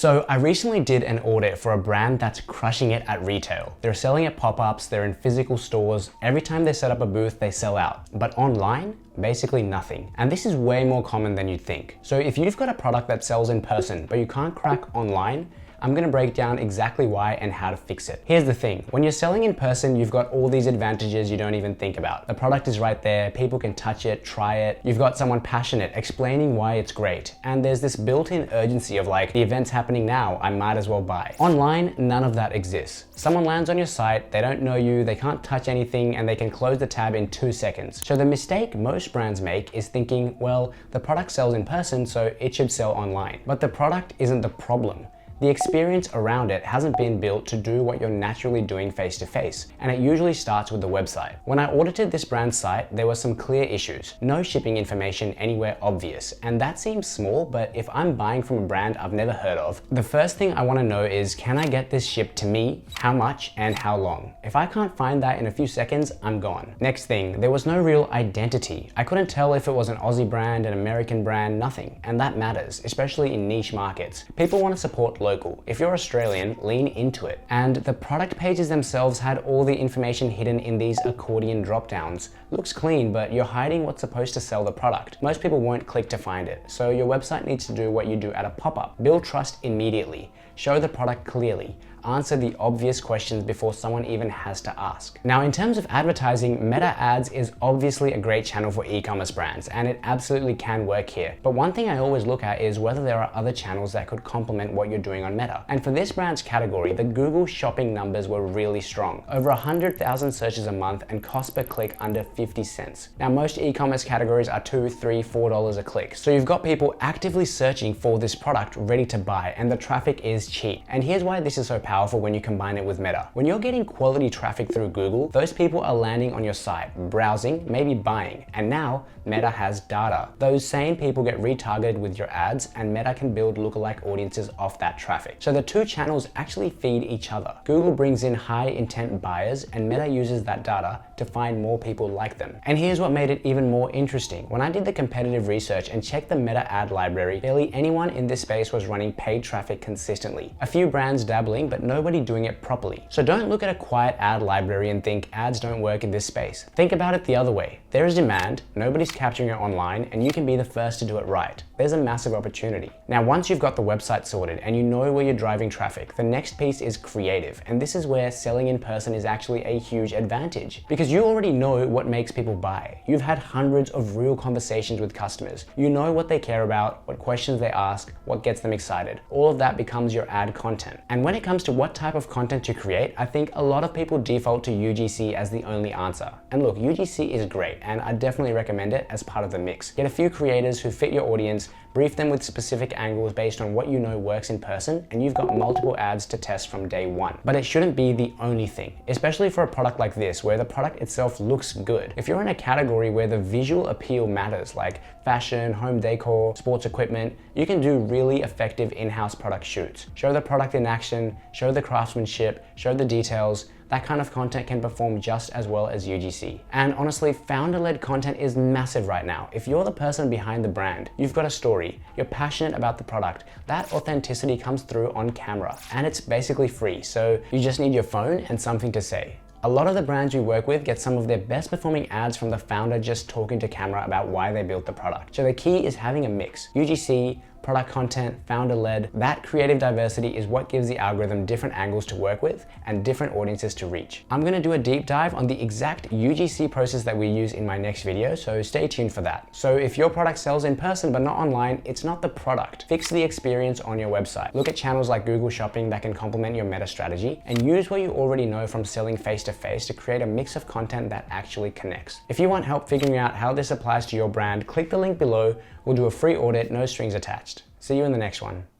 So I recently did an audit for a brand that's crushing it at retail. They're selling at pop-ups, they're in physical stores. Every time they set up a booth, they sell out. But online, basically nothing. And this is way more common than you'd think. So if you've got a product that sells in person, but you can't crack online, I'm gonna break down exactly why and how to fix it. Here's the thing, when you're selling in person, you've got all these advantages you don't even think about. The product is right there, people can touch it, try it. You've got someone passionate explaining why it's great. And there's this built-in urgency of like, the event's happening now, I might as well buy. Online, none of that exists. Someone lands on your site, they don't know you, they can't touch anything, and they can close the tab in 2 seconds. So the mistake most brands make is thinking, well, the product sells in person, so it should sell online. But the product isn't the problem. The experience around it hasn't been built to do what you're naturally doing face to face, and it usually starts with the website. When I audited this brand's site, there were some clear issues. No shipping information anywhere obvious, and that seems small, but if I'm buying from a brand I've never heard of, the first thing I want to know is, can I get this shipped to me, how much, and how long? If I can't find that in a few seconds, I'm gone. Next thing, there was no real identity. I couldn't tell if it was an Aussie brand, an American brand, nothing, and that matters, especially in niche markets. People want to support local. If you're Australian, lean into it. And the product pages themselves had all the information hidden in these accordion drop-downs. Looks clean, but you're hiding what's supposed to sell the product. Most people won't click to find it, so your website needs to do what you do at a pop-up. Build trust immediately. Show the product clearly. Answer the obvious questions before someone even has to ask. Now, in terms of advertising, Meta ads is obviously a great channel for e-commerce brands, and it absolutely can work here. But one thing I always look at is whether there are other channels that could complement what you're doing on Meta. And for this brand's category, the Google shopping numbers were really strong. Over 100,000 searches a month and cost per click under 50 cents. Now, most e-commerce categories are $2, $3, $4 a click. So you've got people actively searching for this product ready to buy, and the traffic is cheap. And here's why this is so powerful when you combine it with Meta. When you're getting quality traffic through Google, those people are landing on your site, browsing, maybe buying, and now Meta has data. Those same people get retargeted with your ads, and Meta can build lookalike audiences off that traffic. So the two channels actually feed each other. Google brings in high intent buyers, and Meta uses that data to find more people like them. And here's what made it even more interesting. When I did the competitive research and checked the Meta ad library, barely anyone in this space was running paid traffic consistently. A few brands dabbling, but nobody doing it properly. So don't look at a quiet ad library and think ads don't work in this space. Think about it the other way. There is demand, nobody's capturing it online, and you can be the first to do it right. There's a massive opportunity. Now, once you've got the website sorted and you know where you're driving traffic, the next piece is creative. And this is where selling in person is actually a huge advantage, because you already know what makes people buy. You've had hundreds of real conversations with customers. You know what they care about, what questions they ask, what gets them excited. All of that becomes your ad content. And when it comes to what type of content to create, I think a lot of people default to UGC as the only answer. And look, UGC is great, and I definitely recommend it as part of the mix. Get a few creators who fit your audience, brief them with specific angles based on what you know works in person, and you've got multiple ads to test from day one. But it shouldn't be the only thing, especially for a product like this, where the product itself looks good. If you're in a category where the visual appeal matters, like fashion, home decor, sports equipment, you can do really effective in-house product shoots. Show the product in action, show the craftsmanship, show the details. That kind of content can perform just as well as UGC. And honestly, founder-led content is massive right now. If you're the person behind the brand, you've got a story, you're passionate about the product, that authenticity comes through on camera, and it's basically free. So you just need your phone and something to say. A lot of the brands we work with get some of their best performing ads from the founder just talking to camera about why they built the product. So the key is having a mix. UGC, product content, founder-led, that creative diversity is what gives the algorithm different angles to work with and different audiences to reach. I'm gonna do a deep dive on the exact UGC process that we use in my next video, so stay tuned for that. So if your product sells in person but not online, it's not the product. Fix the experience on your website. Look at channels like Google Shopping that can complement your Meta strategy, and use what you already know from selling face-to-face to create a mix of content that actually connects. If you want help figuring out how this applies to your brand, click the link below. We'll do a free audit, no strings attached. See you in the next one.